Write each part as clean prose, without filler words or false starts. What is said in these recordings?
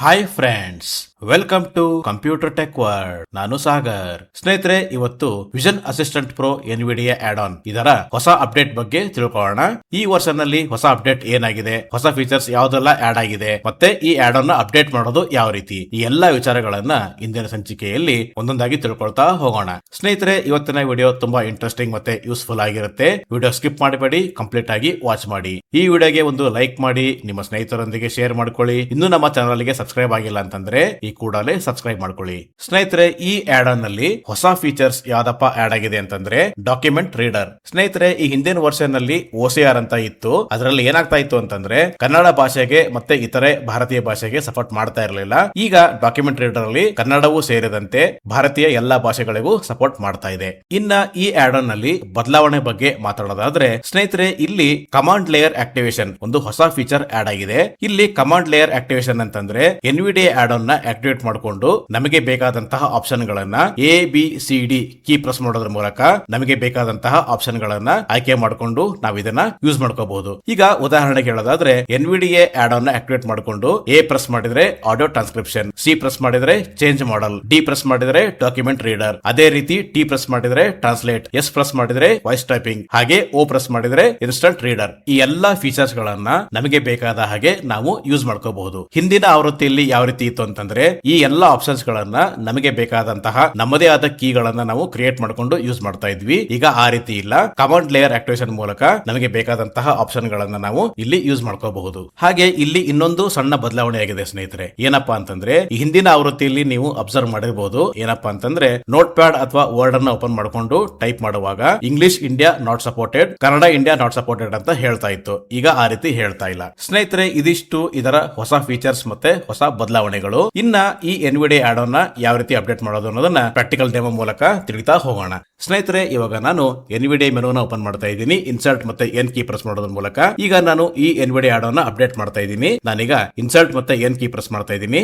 Hi friends, welcome to computer tech world. ನಾನು ಸಾಗರ್. ಸ್ನೇಹಿತರೆ, ಇವತ್ತು vision assistant pro NVDA add on ಇದರ ಹೊಸ ಅಪ್ಡೇಟ್ ಬಗ್ಗೆ ತಿಳ್ಕೊಳ್ಳೋಣ. ಈ ವರ್ಷನ್ ನಲ್ಲಿ ಹೊಸ ಅಪ್ಡೇಟ್ ಏನಾಗಿದೆ, ಹೊಸ ಫೀಚರ್ಸ್ ಯಾವ್ದೆಲ್ಲ ಆಡ್ ಆಗಿದೆ, ಮತ್ತೆ ಈ ಆಡ್ ಆನ್ ನ ಅಪ್ಡೇಟ್ ಮಾಡೋದು ಯಾವ ರೀತಿ, ಈ ಎಲ್ಲಾ ವಿಚಾರಗಳನ್ನ ಇಂದಿನ ಸಂಚಿಕೆಯಲ್ಲಿ ಒಂದೊಂದಾಗಿ ತಿಳ್ಕೊಳ್ತಾ ಹೋಗೋಣ. ಸ್ನೇಹಿತರೆ, ಇವತ್ತಿನ ವಿಡಿಯೋ ತುಂಬಾ ಇಂಟ್ರೆಸ್ಟಿಂಗ್ ಮತ್ತೆ ಯೂಸ್ಫುಲ್ ಆಗಿರುತ್ತೆ. ವಿಡಿಯೋ ಸ್ಕಿಪ್ ಮಾಡಬೇಡಿ, ಕಂಪ್ಲೀಟ್ ಆಗಿ ವಾಚ್ ಮಾಡಿ. ಈ ವಿಡಿಯೋಗೆ ಒಂದು ಲೈಕ್ ಮಾಡಿ, ನಿಮ್ಮ ಸ್ನೇಹಿತರೊಂದಿಗೆ ಶೇರ್ ಮಾಡ್ಕೊಳ್ಳಿ. ಇನ್ನು ನಮ್ಮ ಚಾನಲ್ ಗೆ ಸಬ್ಸ್ಕ್ರೈಬ್ ಆಗಿಲ್ಲ ಅಂತಂದ್ರೆ ಈ ಕೂಡಲೇ ಸಬ್ಸ್ಕ್ರೈಬ್ ಮಾಡ್ಕೊಳ್ಳಿ. ಸ್ನೇಹಿತರೆ, ಈ ಆಡ್ ಆನ್ ನಲ್ಲಿ ಹೊಸ ಫೀಚರ್ಸ್ ಯಾವ್ದಪ್ಪ ಆಡ್ ಆಗಿದೆ ಅಂತಂದ್ರೆ ಡಾಕ್ಯುಮೆಂಟ್ ರೀಡರ್. ಸ್ನೇಹಿತರೆ, ಈ ಹಿಂದಿನ ವರ್ಷನ್ ನಲ್ಲಿ OCR ಅಂತ ಇತ್ತು. ಅದರಲ್ಲಿ ಏನಾಗ್ತಾ ಇತ್ತು ಅಂತಂದ್ರೆ ಕನ್ನಡ ಭಾಷೆಗೆ ಮತ್ತೆ ಇತರೆ ಭಾರತೀಯ ಭಾಷೆಗೆ ಸಪೋರ್ಟ್ ಮಾಡ್ತಾ ಇರಲಿಲ್ಲ. ಈಗ ಡಾಕ್ಯುಮೆಂಟ್ ರೀಡರ್ ಅಲ್ಲಿ ಕನ್ನಡವೂ ಸೇರಿದಂತೆ ಭಾರತೀಯ ಎಲ್ಲಾ ಭಾಷೆಗಳಿಗೂ ಸಪೋರ್ಟ್ ಮಾಡ್ತಾ ಇದೆ. ಇನ್ನ ಈ ಆಡ್ ಆನ್ ನಲ್ಲಿ ಬದಲಾವಣೆ ಬಗ್ಗೆ ಮಾತಾಡೋದಾದ್ರೆ, ಸ್ನೇಹಿತರೆ, ಇಲ್ಲಿ ಕಮಾಂಡ್ ಲೇಯರ್ ಆಕ್ಟಿವೇಶನ್ ಒಂದು ಹೊಸ ಫೀಚರ್ ಆಡ್ ಆಗಿದೆ. ಇಲ್ಲಿ ಕಮಾಂಡ್ ಲೇಯರ್ ಆಕ್ಟಿವೇಶನ್ ಅಂತಂದ್ರೆ ಎನ್ವಿಡಿಯಾ ಆಡ್ ಆನ್ ನ ಆಕ್ಟಿವೇಟ್ ಮಾಡಿಕೊಂಡು ನಮಗೆ ಬೇಕಾದಂತಹ ಆಪ್ಷನ್ ಗಳನ್ನ ABCD ಕೀ ಪ್ರೆಸ್ ಮಾಡೋದ್ರ ಮೂಲಕ ನಮಗೆ ಬೇಕಾದಂತಹ ಆಪ್ಷನ್ ಗಳನ್ನ ಆಯ್ಕೆ ಮಾಡಿಕೊಂಡು ನಾವು ಇದನ್ನ ಯೂಸ್ ಮಾಡ್ಕೋಬಹುದು. ಈಗ ಉದಾಹರಣೆಗೆ ಹೇಳೋದಾದ್ರೆ, ಎನ್ವಿಡಿಯಾ ಆಡ್ ಆನ್ ನ ಆಕ್ಟಿವೇಟ್ ಮಾಡಿಕೊಂಡು A ಪ್ರೆಸ್ ಮಾಡಿದ್ರೆ ಆಡಿಯೋ ಟ್ರಾನ್ಸ್ಕ್ರಿಪ್ಷನ್, C ಪ್ರೆಸ್ ಮಾಡಿದ್ರೆ ಚೇಂಜ್ ಮಾಡಲ್, D ಪ್ರೆಸ್ ಮಾಡಿದ್ರೆ ಡಾಕ್ಯುಮೆಂಟ್ ರೀಡರ್, ಅದೇ ರೀತಿ T ಪ್ರೆಸ್ ಮಾಡಿದ್ರೆ ಟ್ರಾನ್ಸ್ಲೇಟ್, S ಪ್ರೆಸ್ ಮಾಡಿದ್ರೆ ವಾಯ್ಸ್ ಟೈಪಿಂಗ್, ಹಾಗೆ O ಪ್ರೆಸ್ ಮಾಡಿದ್ರೆ ಇನ್ಸ್ಟಂಟ್ ರೀಡರ್. ಈ ಎಲ್ಲಾ ಫೀಚರ್ಸ್ ಗಳನ್ನ ನಮಗೆ ಬೇಕಾದ ಹಾಗೆ ನಾವು ಯೂಸ್ ಮಾಡ್ಕೋಬಹುದು. ಹಿಂದಿನ ಆವೃತ್ತಿಯಲ್ಲಿ ಯಾವ ರೀತಿ ಇತ್ತು ಅಂತಂದ್ರೆ ಈ ಎಲ್ಲಾ ಆಪ್ಷನ್ಸ್ ಗಳನ್ನ ನಮಗೆ ಬೇಕಾದಂತಹ ನಮ್ಮದೇ ಆದ ಕೀ ಗಳನ್ನ ನಾವು ಕ್ರಿಯೇಟ್ ಮಾಡ್ಕೊಂಡು ಯೂಸ್ ಮಾಡ್ತಾ ಇದ್ವಿ. ಈಗ ಆ ರೀತಿ ಇಲ್ಲ. ಕಮಾಂಡ್ ಲೇಯರ್ ಆಕ್ಟಿವೇಶನ್ ಮೂಲಕ ನಮಗೆ ಬೇಕಾದಂತಹ ಆಪ್ಷನ್ ಗಳನ್ನ ನಾವು ಇಲ್ಲಿ ಯೂಸ್ ಮಾಡ್ಕೋಬಹುದು. ಹಾಗೆ ಇಲ್ಲಿ ಇನ್ನೊಂದು ಸಣ್ಣ ಬದಲಾವಣೆ ಆಗಿದೆ ಸ್ನೇಹಿತರೆ. ಏನಪ್ಪಾ ಅಂತಂದ್ರೆ ಈ ಹಿಂದಿನ ಆವೃತ್ತಿಯಲ್ಲಿ ನೀವು ಅಬ್ಸರ್ವ್ ಮಾಡಿರಬಹುದು. ಏನಪ್ಪಾ ಅಂತಂದ್ರೆ ನೋಟ್ ಪ್ಯಾಡ್ ಅಥವಾ ವರ್ಡ್ ಅನ್ನ ಓಪನ್ ಮಾಡಿಕೊಂಡು ಟೈಪ್ ಮಾಡುವಾಗ English India not supported, Kannada India not supported ಅಂತ ಹೇಳ್ತಾ ಇತ್ತು. ಈಗ ಆ ರೀತಿ ಹೇಳ್ತಾ ಇಲ್ಲ. ಸ್ನೇಹಿತರೆ, ಇದಿಷ್ಟು ಇದರ ಹೊಸ ಫೀಚರ್ಸ್ ಮತ್ತೆ ಹೊಸ ಬದಲಾವಣೆಗಳು. ಇನ್ನ ಈ ಎನ್ವಿಡಿಯಾ ಆಡ್ ಆನ್ ನ ಯಾವ ರೀತಿ ಅಪ್ಡೇಟ್ ಮಾಡೋದು ಅನ್ನೋದನ್ನ ಪ್ರಾಕ್ಟಿಕಲ್ ಡೆಮೋ ಮೂಲಕ ತಿಳಿತಾ ಹೋಗೋಣ. ಸ್ನೇಹಿತರೆ, ಇವಾಗ ನಾನು ಎನ್ವಿಡಿಯಾ ಮೆನುನ ಓಪನ್ ಮಾಡ್ತಾ ಇದ್ದೀನಿ. ಇನ್ಸರ್ಟ್ ಮತ್ತೆ ಎನ್ ಕೀ ಪ್ರೆಸ್ ಮಾಡೋದ್ರ ಮೂಲಕ ಈಗ ನಾನು ಈ ಎನ್ವಿಡಿಯಾ ಆಡ್ ಆನ್ ನ ಅಪ್ಡೇಟ್ ಮಾಡ್ತಾ ಇದ್ದೀನಿ. ನಾನೀಗ ಇನ್ಸರ್ಟ್ ಮತ್ತೆ ಎನ್ ಕೀ ಪ್ರೆಸ್ ಮಾಡ್ತಾ ಇದ್ದೀನಿ.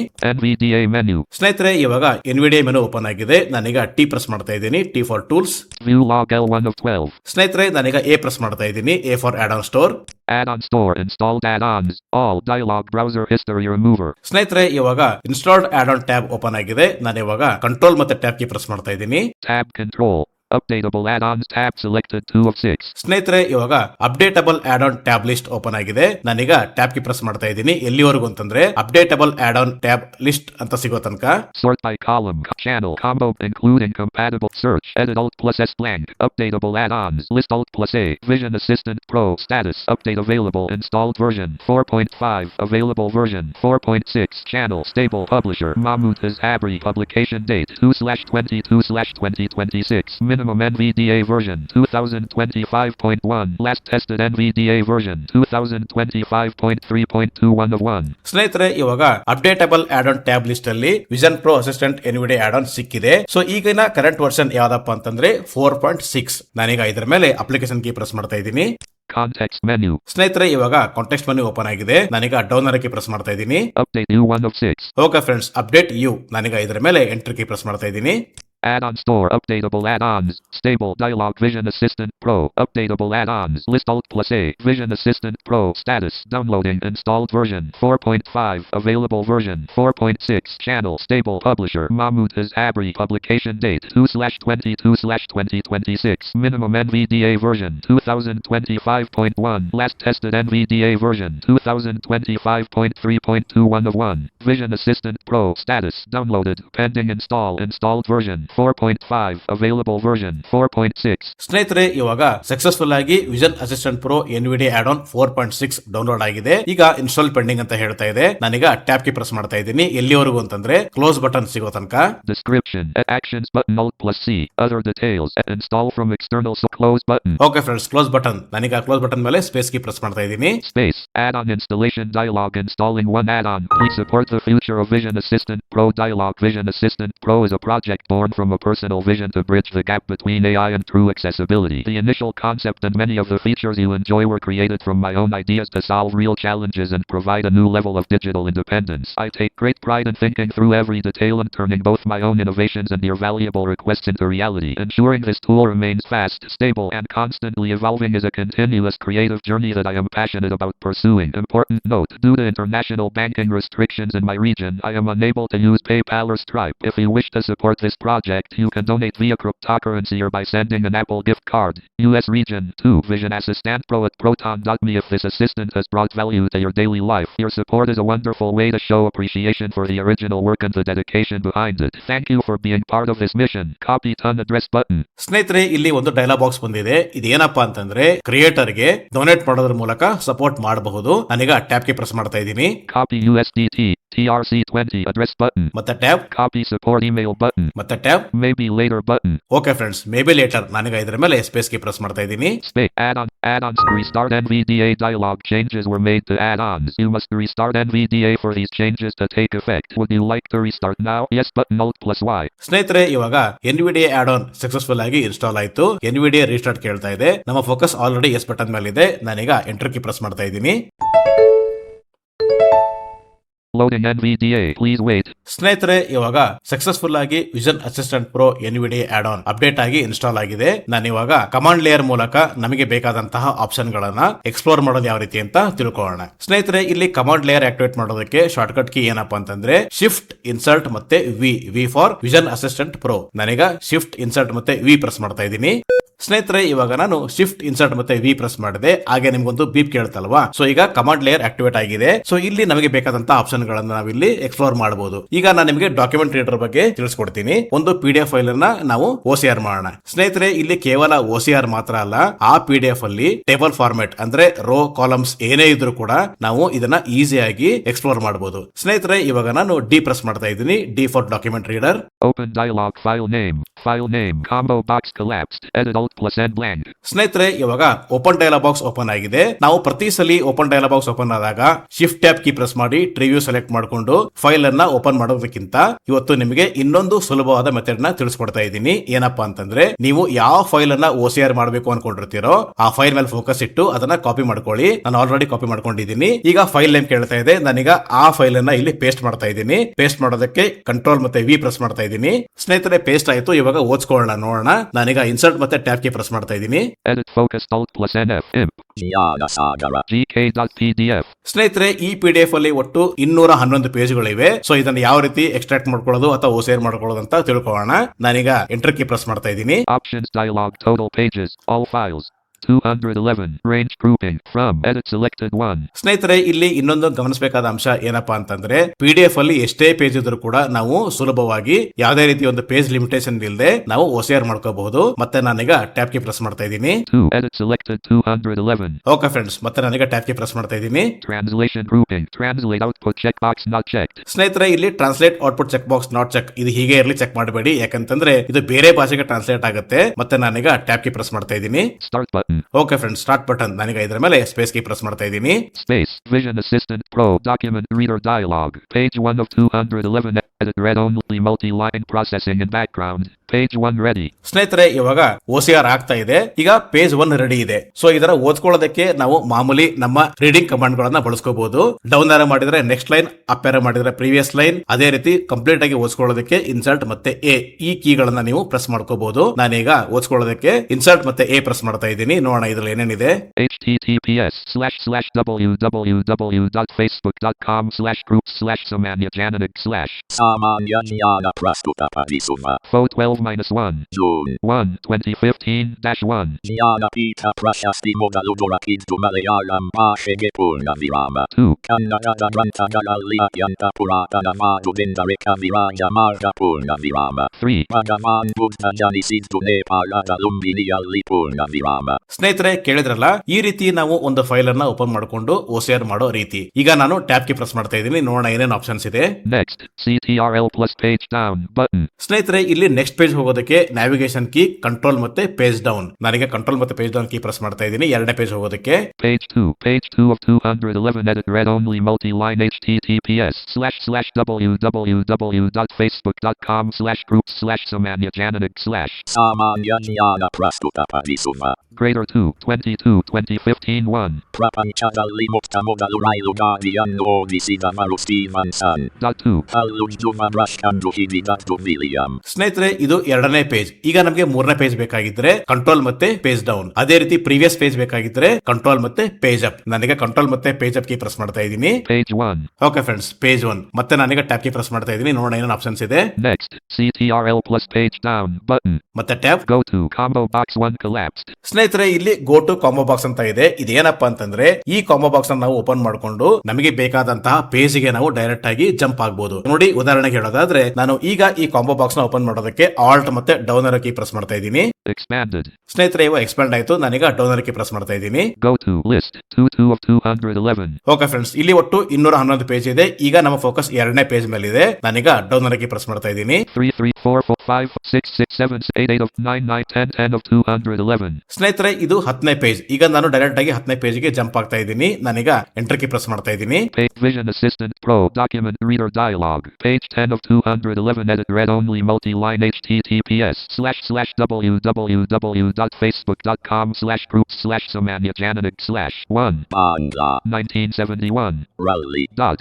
ಸ್ನೇಹಿತರೆ, ಇವಾಗ ಎನ್ವಿಡಿಯಾ ಮೆನು ಓಪನ್ ಆಗಿದೆ. ನಾನೀಗ T ಪ್ರೆಸ್ ಮಾಡ್ತಾ ಇದ್ದೀನಿ. T for tools. ಸ್ನೇಹಿತರೆ, ನಾನೀಗ A ಪ್ರೆಸ್ ಮಾಡ್ತಾ ಇದ್ದೀನಿ. A for add on store. Add-on store installed add-ons all dialog browser history remover. ಸ್ನೇಹಿತರೆ, ಇವಾಗ installed add on tab open ಆಗಿದೆ. ನಾನು ಇವಾಗ ಕಂಟ್ರೋಲ್ ಮತ್ತೆ ಟ್ಯಾಬ್ ಕೀ ಪ್ರೆಸ್ ಮಾಡ್ತಾ ಇದ್ದೀನಿ. Tab control updatable add-ons tab selected 2 of 6. ಸ್ನೇಹಿತರೆ, ಇವಾಗ updatable add on tab list open ಆಗಿದೆ. ನಾನೀಗ ಟ್ಯಾಬ್ ಕೀ ಪ್ರೆಸ್ ಮಾಡ್ತಾ ಇದ್ದೀನಿ. ಎಲ್ಲಿವರೆಗೂ ಅಂತಂದ್ರೆ updatable add on tab list ಅಂತ ಸಿಗೋ ತನಕ. Sort by column channel combo including compatible search edit alt plus S blank updatable add-ons list alt plus A Vision Assistant Pro status update available installed version 4.5 available version 4.6 channel stable publisher Mahmoud Azhabri publication date 2/22/2026 minimum NVDA version 2025.1 last tested NVDA version 2025.3.21 of 1. ಸ್ನೇಹಿತರೆ, ಇವಾಗ updatable add on tab list ಅಲ್ಲಿ vision pro assistant NVDA add on ಸಿಕ್ಕಿದೆ. So ಈಗಿನ current version ಯಾವ್ದಪ್ಪ ಅಂತಂದ್ರೆ 4.6. ನಾನೀಗ ಇದರ ಮೇಲೆ ಅಪ್ಲಿಕೇಶನ್ ಕೀ ಪ್ರೆಸ್ ಮಾಡ್ತಾ ಇದ್ದೀನಿ. Context menu. ಸ್ನೇಹಿತರೆ, ಇವಾಗ ಕಾಂಟೆಕ್ಸ್ಟ್ ಮೆನು ಓಪನ್ ಆಗಿದೆ. ನಾನೀಗ ಡೌನ್ ಅರ ಕೀ ಪ್ರೆಸ್ ಮಾಡ್ತಾ ಇದ್ದೀನಿ. Update U 1 of 6. Okay friends, update U. ನಾನೀಗ ಇದರ ಮೇಲೆ ಎಂಟರ್ ಕೀ ಪ್ರೆಸ್ ಮಾಡ್ತಾ ಇದ್ದೀನಿ. Add-on store updatable add-ons stable dialog Vision Assistant Pro updatable add-ons list alt plus A Vision Assistant Pro status downloading installed version 4.5 available version 4.6 channel stable publisher Mahmoud Azhabri publication date 2/22/2026 minimum NVDA version 2025.1 last tested NVDA version 2025.3.21 of 1 Vision Assistant Pro status downloaded pending installed version 4.5 available version 4.6. ಸ್ನೇಹಿತರೆ, ಇವಾಗ successful ಆಗಿ vision assistant pro NVDA add on 4.6 download ಆಗಿದೆ. ಈಗ install pending ಅಂತ ಹೇಳ್ತಾ ಇದೆ. ನಾನೀಗ tab key press ಮಾಡ್ತಾ ಇದ್ದೀನಿ. ಎಲ್ಲಿವರೆಗೂ ಅಂತಂದ್ರೆ ಕ್ಲೋಸ್ ಬಟನ್ ಸಿಗೋ ತನಕ. Description actions button alt plus C other details install from external so close button. Okay friends, close button. ನಾನೀಗ ಕ್ಲೋಸ್ ಬಟನ್ ಮೇಲೆ ಸ್ಪೇಸ್ ಕೀ ಪ್ರೆಸ್ ಮಾಡ್ತಾ ಇದ್ದೀನಿ. Space add-on installation dialog installing one add-on. Please support the future of Vision Assistant Pro dialog. Vision Assistant Pro is a project born from a personal vision to bridge the gap between AI and true accessibility. The initial concept and many of the features you enjoy were created from my own ideas to solve real challenges and provide a new level of digital independence. I take great pride in thinking through every detail and turning both my own innovations and your valuable requests into reality. Ensuring this tool remains fast, stable, and constantly evolving is a continuous creative journey that I am passionate about pursuing. Important note: due to international banking restrictions and in my region, I am unable to use PayPal or Stripe. If you wish to support this project, you can donate via cryptocurrency or by sending an Apple gift card. US region 2 Vision Assistant Pro at Proton.me. If this assistant has brought value to your daily life, your support is a wonderful way to show appreciation for the original work and the dedication behind it. Thank you for being part of this mission. Copy ton address button. ಸ್ನೇಹಿತರೆ, ಇಲ್ಲಿ ಒಂದು dialogue box ಬಂದಿದೆ. ಇದೇನಪ್ಪಾ ಅಂತಂದ್ರೆ creator ಗೆ donate ಮಾಡೋದ್ರ ಮೂಲಕ support ಮಾಡಬಹುದು. ನಾನೀಗ ಟ್ಯಾಬ್ ಗೆ ಪ್ರೆಸ್ ಮಾಡ್ತಾ ಇದ್ದೀನಿ. Copy USDT TRC20 address button. ಮತ್ತೆ tab. Copy support email button. ಮತ್ತೆ tab. Maybe later button. Okay friends, maybe later. ನಾನೀಗ ಇದರ ಮೇಲೆ ಸ್ಪೇಸ್ ಗೆ ಪ್ರೆಸ್ ಮಾಡ್ತಾ ಇದ್ದೀನಿ. Space add-ons restart NVDA dialog. Changes were made to add-ons. You must restart NVDA for these changes to take effect. Would you like to restart now? Yes button Alt+Y. ಸ್ನೇಹಿತರೆ, ಇವಾಗ NVDA add on successful ಆಗಿ install ಆಯ್ತು. NVDA restart ಕೇಳ್ತಾ ಇದೆ. ನಮ್ಮ focus already S button ಮೇಲೆ ಇದೆ. ನಾನೀಗ ಎಂಟರ್ ಕೀ ಪ್ರೆಸ್ ಮಾಡ್ತಾ ಇದ್ದೀನಿ. Loading NVDA. Please wait. ಸ್ನೇಹಿತರೆ, ಇವಾಗ ಸಕ್ಸಸ್ಫುಲ್ ಆಗಿ vision assistant pro NVDA add on update ಆಗಿ ಇನ್ಸ್ಟಾಲ್ ಆಗಿದೆ. ನಾನು ಇವಾಗ ಕಮಾಂಡ್ ಲೇಯರ್ ಮೂಲಕ ನಮಗೆ ಬೇಕಾದಂತಹ ಆಪ್ಷನ್ ಗಳನ್ನ ಎಕ್ಸ್ಪ್ಲೋರ್ ಮಾಡೋದು ಯಾವ ರೀತಿ ಅಂತ ತಿಳ್ಕೊಳ್ಳೋಣ. ಸ್ನೇಹಿತರೆ, ಇಲ್ಲಿ ಕಮಾಂಡ್ ಲೇಯರ್ ಆಕ್ಟಿವೇಟ್ ಮಾಡೋದಕ್ಕೆ ಶಾರ್ಟ್ ಕಟ್ ಕೀ ಏನಪ್ಪಾ ಅಂತಂದ್ರೆ ಶಿಫ್ಟ್ ಇನ್ಸರ್ಟ್ ಮತ್ತೆ V for vision assistant pro. ನಾನೀಗ ಶಿಫ್ಟ್ ಇನ್ಸರ್ಟ್ ಮತ್ತೆ ವಿ ಪ್ರೆಸ್ ಮಾಡ್ತಾ ಇದ್ದೀನಿ. ಸ್ನೇಹಿತರೆ, ಇವಾಗ ನಾನು ಶಿಫ್ಟ್ ಇನ್ಸರ್ಟ್ ಮತ್ತೆ ವಿ ಪ್ರೆಸ್ ಮಾಡಿದೆ. ಹಾಗೆ ನಿಮ್ಗೊಂದು ಬೀಪ್ ಕೇಳ್ತಲ್ವಾ? ಸೊ ಈಗ ಕಮಾಂಡ್ ಲೇಯರ್ ಆಕ್ಟಿವೇಟ್ ಆಗಿದೆ. ಸೊ ಇಲ್ಲಿ ನಮಗೆ ಬೇಕಾದಂತ ಆಪ್ಷನ್ ಗಳನ್ನ ನಾವಿಲ್ಲಿ ಎಕ್ಸ್ಪ್ಲೋರ್ ಮಾಡಬಹುದು. ಈಗ ನಾನು ನಿಮಗೆ ಡಾಕ್ಯುಮೆಂಟ್ ರೀಡರ್ ಬಗ್ಗೆ ತಿಳಿಸ್ಕೊಡ್ತೀನಿ. ಒಂದು PDF ಫೈಲ್ ಅನ್ನ ನಾವು OCR ಮಾಡೋಣ. ಸ್ನೇಹಿತರೆ, ಇಲ್ಲಿ ಕೇವಲ OCR ಮಾತ್ರ ಅಲ್ಲ, ಆ PDF ಅಲ್ಲಿ ಟೇಬಲ್ ಫಾರ್ಮೆಟ್ ಅಂದ್ರೆ ರೋ ಕಾಲಮ್ಸ್ ಏನೇ ಇದ್ರೂ ಕೂಡ ನಾವು ಇದನ್ನ ಈಸಿಯಾಗಿ ಎಕ್ಸ್ಪ್ಲೋರ್ ಮಾಡಬಹುದು. ಸ್ನೇಹಿತರೆ, ಇವಾಗ ನಾನು ಡಿ ಪ್ರೆಸ್ ಮಾಡ್ತಾ ಇದ್ದೀನಿ. D for document reader. Open dialog. File name combo box collapsed. Edit Alt+N blank. ಸ್ನೇಹಿತರೆ, ಇವಾಗ ಓಪನ್ ಡೈಲಾಗ್ ಬಾಕ್ಸ್ ಓಪನ್ ಆಗಿದೆ. ನಾವು ಪ್ರತಿ ಸಲ ಓಪನ್ ಡೈಲಾಗ್ ಬಾಕ್ಸ್ ಓಪನ್ ಆದಾಗ ಶಿಫ್ಟ್ ಟ್ಯಾಬ್ ಕೀ ಪ್ರೆಸ್ ಮಾಡಿ ಟ್ರಿವ್ಯೂ ಸೆಲೆಕ್ಟ್ ಮಾಡಿಕೊಂಡು ಫೈಲ್ ಅನ್ನ ಓಪನ್ ಮಾಡೋದಕ್ಕಿಂತ ಇವತ್ತು ನಿಮಗೆ ಇನ್ನೊಂದು ಸುಲಭವಾದ ಮೆಥಡ್ ನ ತಿಳಿಸ್ಕೊಡ್ತಾ ಇದ್ದೀನಿ. ಏನಪ್ಪಾ ಅಂತಂದ್ರೆ, ನೀವು ಯಾವ ಫೈಲ್ ಅನ್ನ OCR ಮಾಡಬೇಕು ಅನ್ಕೊಂಡಿರ್ತೀರೋ ಆ ಫೈಲ್ ಮೇಲೆ ಫೋಕಸ್ ಇಟ್ಟು ಅದನ್ನ ಕಾಪಿ ಮಾಡ್ಕೊಳ್ಳಿ. ನಾನು ಆಲ್ರೆಡಿ ಕಾಪಿ ಮಾಡ್ಕೊಂಡಿದ್ದೀನಿ. ಈಗ ಫೈಲ್ ನೇಮ್ ಕೇಳ್ತಾ ಇದೆ. ನಾನೀಗ ಆ ಫೈಲ್ ಅನ್ನ ಇಲ್ಲಿ ಪೇಸ್ಟ್ ಮಾಡ್ತಾ ಇದ್ದೀನಿ. ಪೇಸ್ಟ್ ಮಾಡೋದಕ್ಕೆ ಕಂಟ್ರೋಲ್ ಮತ್ತೆ ವಿ ಪ್ರೆಸ್ ಮಾಡ್ತಾ ಇದ್ದೀನಿ. ಸ್ನೇಹಿತರೆ, ಪೇಸ್ಟ್ ಆಯ್ತು. ಇವಾಗ ಓದ್ಕೊಳ್ಳೋಣ, ನೋಡೋಣ. ನಾನೀಗ ಇನ್ಸರ್ಟ್ ಮತ್ತೆ ಟ್ಯಾಬ್ ಕೀ ಪ್ರೆಸ್ ಮಾಡ್ತಾ ಇದ್ದೀನಿ. Edit focused Alt+NF imp. GK.pdf. ಸ್ನೇಹಿತರೆ, ಈ PDF ಅಲ್ಲಿ ಒಟ್ಟು 211 ಪೇಜ್ಗಳಿವೆ. ಸೊ ಇದನ್ನ ಯಾವ ರೀತಿ ಎಕ್ಸ್ಟ್ರಾಕ್ಟ್ ಮಾಡ್ಕೊಳ್ಳೋದು ಅಥವಾ OCR ಮಾಡ್ಕೊಳ್ಳೋದು ಅಂತ ತಿಳ್ಕೊಳ್ಳೋಣ. ನಾನೀಗ ಎಂಟರ್ ಕೀ ಪ್ರೆಸ್ ಮಾಡ್ತಾ ಇದ್ದೀನಿ. Options dialog. Total pages. All files. 211. Range grouping. From edit selected 1. ಸ್ನೇಹಿತರೆ, ಇಲ್ಲಿ ಇನ್ನೊಂದು ಗಮನಿಸಬೇಕಾದ ಅಂಶ ಏನಪ್ಪಾ ಅಂತಂದ್ರೆ PDF ಅಲ್ಲಿ ಎಷ್ಟೇ ಪೇಜ್ ಇದ್ರೂ ಕೂಡ ನಾವು ಸುಲಭವಾಗಿ ಯಾವುದೇ ರೀತಿ ಒಂದು ಪೇಜ್ ಲಿಮಿಟೇಷನ್ ಇಲ್ಲದೆ ನಾವು OCR ಮಾಡ್ಕೋಬಹುದು. ಮತ್ತೆ ನಾನೀಗ ಟ್ಯಾಬ್ ಕೀ ಪ್ರೆಸ್ ಮಾಡ್ತಾ ಇದ್ದೀನಿ. Edit selected 211. ಓಕೆ ಫ್ರೆಂಡ್ಸ್, ಮತ್ತೆ ನಾನೀಗ ಟ್ಯಾಬ್ ಕೀ ಪ್ರೆಸ್ ಮಾಡ್ತಾ ಇದ್ದೀನಿ. Translation grouping. Translate output checkbox not checked. ಸ್ನೇಹಿತರೆ, ಇಲ್ಲಿ translate output check box not check ಇದು ಹೀಗೆ ಇರಲಿ, ಚೆಕ್ ಮಾಡಬೇಡಿ. ಯಾಕಂತಂದ್ರೆ ಇದು ಬೇರೆ ಭಾಷೆಗೆ ಟ್ರಾನ್ಸ್ಲೇಟ್ ಆಗುತ್ತೆ. ಮತ್ತೆ ನಾನೀಗ ಟ್ಯಾಬ್ ಕೀ ಪ್ರೆಸ್ ಮಾಡ್ತಾ ಇದ್ದೀನಿ. Start button. Okay friends, start button. ನಾನೀಗ ಇದರ ಮೇಲೆ ಸ್ಪೇಸ್ ಕೀ ಪ್ರೆಸ್ ಮಾಡ್ತಾ ಇದ್ದೀನಿ. Space. Vision Assistant Pro document reader dialog. Page 1 of 211. Edit read only multi-line processing in background. Page 1 ready. ಸ್ನೇಹಿತರೆ, ಇವಾಗ OCR ಆಗ್ತಾ ಇದೆ. ಈಗ ಪೇಜ್ 1 ರೆಡಿ ಇದೆ. ಸೊ ಇದರ ಓದ್ಕೊಳ್ಳೋದಕ್ಕೆ ನಾವು ಮಾಮೂಲಿ ನಮ್ಮ ರೀಡಿಂಗ್ ಕಮಾಂಡ್ ಗಳನ್ನ ಬಳಸ್ಕೋಬಹುದು. ಡೌನ್ ಆರೋ ಮಾಡಿದ್ರೆ ನೆಕ್ಸ್ಟ್ ಲೈನ್, ಅಪ್ ಆರೋ ಮಾಡಿದ್ರೆ ಪ್ರೀವಿಯಸ್ ಲೈನ್. ಅದೇ ರೀತಿ ಕಂಪ್ಲೀಟ್ ಆಗಿ ಓದ್ಕೊಳ್ಳೋದಕ್ಕೆ ಇನ್ಸರ್ಟ್ ಮತ್ತೆ ಎ ಈ ಕೀ ಗಳನ್ನ ನೀವು ಪ್ರೆಸ್ ಮಾಡ್ಕೋಬಹುದು. ನಾನೀಗ ಓದ್ಕೊಳ್ಳೋದಕ್ಕೆ ಇನ್ಸರ್ಟ್ ಮತ್ತೆ ಎ ಪ್ರೆಸ್ ಮಾಡ್ತಾ ಇದ್ದೀನಿ. ನೋಡೋಣ ಇದ್ರಲ್ಲಿ ಏನೇನಿದೆ. https://www.facebook.com/groups/samanya-jananik/ Samanya Jnana Prastuta Parisova. Fo 12-1. June 1, 2015-1. Jnanapita Prashasti Mogaludurakintu Malayalam Bhashege Purna Virama. 2. Kannada Granthagalaliatyanta Puratana Madhuvindarika Viraja Marga Purna Virama. 3. Bhagavan Buddha Janisiddu Nepalada Lumbiniyalli Purna Virama. ಸ್ನೇಹಿತರೆ, ಕೇಳಿದ್ರಲ್ಲ, ಈ ರೀತಿ ನಾವು ಒಂದು ಫೈಲ್ ಅನ್ನ ಓಪನ್ ಮಾಡಿಕೊಂಡು OCR ಮಾಡೋ ರೀತಿ. ಈಗ ನಾನು ಟ್ಯಾಬ್ ಕೀ ಪ್ರೆಸ್ ಮಾಡ್ತಾ ಇದ್ದೀನಿ. ನೋಡೋಣ ಏನೇನು ಆಪ್ಷನ್ಸ್ ಇದೆ. Next. CTRL plus page down button. ಸ್ನೇಹಿತರೆ, ಇಲ್ಲಿ ನೆಕ್ಸ್ಟ್ ಪೇಜ್ ಹೋಗೋದಕ್ಕೆ ನ್ಯಾವಿಗೇಷನ್ ಕೀ ಕಂಟ್ರೋಲ್ ಮತ್ತೆ ಪೇಜ್ ಡೌನ್. ನನಗೆ ಕಂಟ್ರೋಲ್ ಮತ್ತೆ ಪೇಜ್ ಡೌನ್ ಕೀ ಪ್ರೆಸ್ ಮಾಡ್ತಾ ಇದ್ದೀನಿ. ಎರಡನೇ ಪೇಜ್ ಹೋಗೋದಕ್ಕೆ. Page 2 of 211. Edit read only multi-line. https://www.facebook.com/groups/samanya-jananik/ Samanya Jnana Prastuta Parisova. Greater 2, 22, 2015-1. Prapanchadalli Mukta Mogalurailu Guardian Odisida Maru Stevenson. .2. Alluj Duma Rashkandu Hidigadu William. ಸ್ನೇಹಿತರೆ ಇದು ಎರಡನೇ page. ಈಗ ನಮಗೆ ಮೂರನೇ ಪೇಜ್ ಬೇಕಾಗಿದ್ರೆ ಕಂಟ್ರೋಲ್ ಮತ್ತೆ ಪೇಜ್ ಡೌನ್. ಅದೇ ರೀತಿ ಪ್ರೀವಿಯಸ್ ಪೇಜ್ ಬೇಕಾಗಿದ್ರೆ ಕಂಟ್ರೋಲ್ ಮತ್ತೆ ಪೇಜ್ ಅಪ್. ನನಗೆ ಕಂಟ್ರೋಲ್ ಮತ್ತೆ ಪೇಜ್ ಅಪ್ ಕೀ ಪ್ರೆಸ್ ಮಾಡ್ತಾ ಇದ್ದೀನಿ. Page 1. ಓಕೆ ಫ್ರೆಂಡ್ಸ್, ಪೇಜ್ 1 ಮತ್ತೆ ನಾನೀಗ ಟ್ಯಾಪ್ ಕೀ ಪ್ರೆಸ್ ಮಾಡ್ತಾ ಇದ್ದೀನಿ. ನೋಡೋಣ ಏನೇನು ಆಪ್ಷನ್ಸ್ ಇದೆ. Next, CTRL plus page down button. ಮತ್ತೆ tap Go to combo box 1 collapsed. ಸ್ನೇಹಿತರೆ ಇಲ್ಲಿ ಗೋ ಟು ಕಾಂಬೋ ಬಾಕ್ಸ್ ಅಂತ ಇದೆ. ಇದೇನಪ್ಪಾ ಅಂತಂದ್ರೆ ಈ ಕಾಂಬೋ ಬಾಕ್ಸ್ ಅನ್ನು ನಾವು ಓಪನ್ ಮಾಡ್ಕೊಂಡು ನಮಗೆ ಬೇಕಾದಂತಹ ಪೇಜ್ ಗೆ ನಾವು ಡೈರೆಕ್ಟ್ ಆಗಿ ಜಂಪ್ ಆಗಬಹುದು. ನೋಡಿ, ಉದಾಹರಣೆಗೆ ಹೇಳೋದಾದ್ರೆ ನಾನು ಈಗ ಈ ಕಾಂಬೋ ಬಾಕ್ಸ್ ನ ಓಪನ್ ಮಾಡೋದಕ್ಕೆ ಆಲ್ಟ್ ಮತ್ತೆ ಡೌನ್ ಕೀ ಪ್ರೆಸ್ ಮಾಡ್ತಾ ಇದ್ದೀನಿ. Expanded. ಸ್ನೇಹಿತರೆ ಇವಾಗ ಎಕ್ಸ್ಪ್ಯಾಂಡ್ ಆಯ್ತು. ನಾನೀಗ ಡೌನ್ ಕೀ ಪ್ರೆಸ್ ಮಾಡ್ತಾ ಇದ್ದೀನಿ. Go to list 22 of 211. Okay friends, ಇಲ್ಲಿ ಒಟ್ಟು 211 ಪೇಜ್ ಇದೆ. ಈಗ ನಮ್ಮ ಫೋಕಸ್ ಎರಡನೇ ಪೇಜ್ ಮೇಲೆ ಇದೆ. ನಾನೀಗ ಡೌನ್ ಕೀ ಪ್ರೆಸ್ ಮಾಡ್ತಾ ಇದ್ದೀನಿ. 3 3 4 4 5 6 6 7 8 8 of 9 9 10 10 of 211. ಸ್ನೇಹಿತರೆ ಇದು 10ನೇ ಪೇಜ್. ಈಗ ನಾನು ಡೈರೆಕ್ಟ್ ಆಗಿ 10ನೇ ಪೇಜ್ ಗೆ ಜಂಪ್ ಆಗ್ತಾ ಇದ್ದೀನಿ. ನಾನೀಗ ಎಂಟರ್ ಕೀ ಪ್ರೆಸ್ ಮಾಡ್ತಾ ಇದ್ದೀನಿ. Page Vision Assistant Pro Document Reader Dialog. Page 10 of 211. Edit read only multi-line https://www.facebook.com/groups/Samanya/1 Banda. 1971. Rally. Dot.